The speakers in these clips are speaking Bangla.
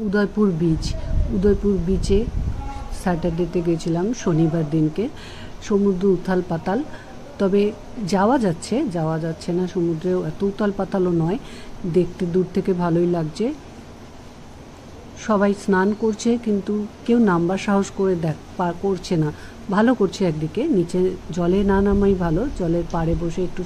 উদয়পুর বিচে স্যাটারডেতে গেছিলাম, শনিবার দিনকে। সমুদ্র উথাল পাতাল, তবে যাওয়া যাচ্ছে না সমুদ্রেও, এত উথাল পাতালও নয়, দেখতে দূর থেকে ভালোই লাগছে। সবাই স্নান করছে কিন্তু কেউ নামবার সাহস করে করছে না। ভালো করছে একদিকে, নিচে জলে না নামাই ভালো, জলের পাড়ে বসে একটু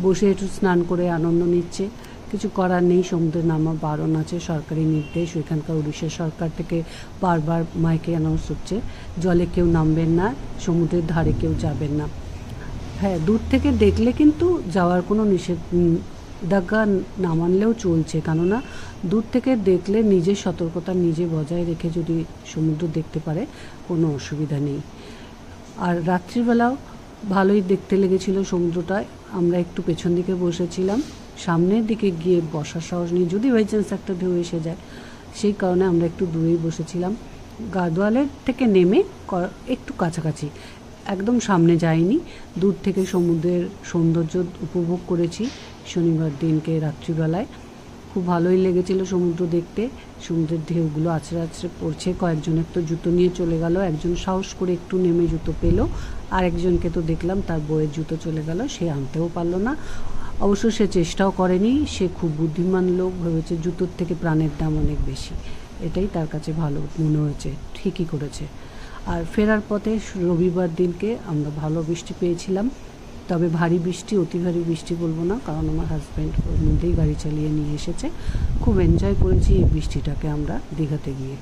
বসে একটু স্নান করে আনন্দ নিচ্ছে। কিছু করার নেই, সমুদ্রে নামা বারণ আছে, সরকারি নির্দেশ। ওইখানকার উড়িষ্যা সরকার থেকে বারবার মাইকে অ্যানাউন্স হচ্ছে জলে কেউ নামবেন না, সমুদ্রের ধারে কেউ যাবেন না। হ্যাঁ, দূর থেকে দেখলে কিন্তু যাওয়ার কোনো নিষেধাজ্ঞা না মানলেও চলছে, কেননা দূর থেকে দেখলে নিজের সতর্কতা নিজে বজায় রেখে যদি সমুদ্র দেখতে পারে কোনো অসুবিধা নেই। আর রাত্রিবেলাও ভালোই দেখতে লেগেছিল সমুদ্রটায়। আমরা একটু পেছন দিকে বসেছিলাম, সামনের দিকে গিয়ে বসার সাহস নেই, যদি বাই চান্স একটা ঢেউ এসে যায়, সেই কারণে আমরা একটু দূরেই বসেছিলাম। গার্ডওয়ালের থেকে নেমে একটু কাছাকাছি, একদম সামনে যাইনি, দূর থেকে সমুদ্রের সৌন্দর্য উপভোগ করেছি শনিবার দিনকে রাত্রিবেলায়। খুব ভালোই লেগেছিল সমুদ্র দেখতে। সমুদ্রের ঢেউগুলো আছড়ে আছড়ে পড়ছে, কয়েকজনের তো জুতো নিয়ে চলে গেল, একজন সাহস করে একটু নেমে জুতো পেল, আর একজনকে তো দেখলাম তার বইয়ের জুতো চলে গেল, সে আনতেও পারলো না। অবশ্য সে চেষ্টাও করেনি, সে খুব বুদ্ধিমান লোক, ভেবেছে জুতোর থেকে প্রাণের দাম অনেক বেশি, এটাই তার কাছে ভালো মনে হয়েছে, ঠিকই করেছে। আর ফেরার পথে রবিবার দিনকে আমরা ভালো বৃষ্টি পেয়েছিলাম, তবে ভারী বৃষ্টি, অতি ভারী বৃষ্টি বলবো না, কারণ আমার হাজব্যান্ড ওর মধ্যেই গাড়ি চালিয়ে নিয়ে এসেছে। খুব এনজয় করেছি এই বৃষ্টিটাকে আমরা দীঘাতে গিয়ে।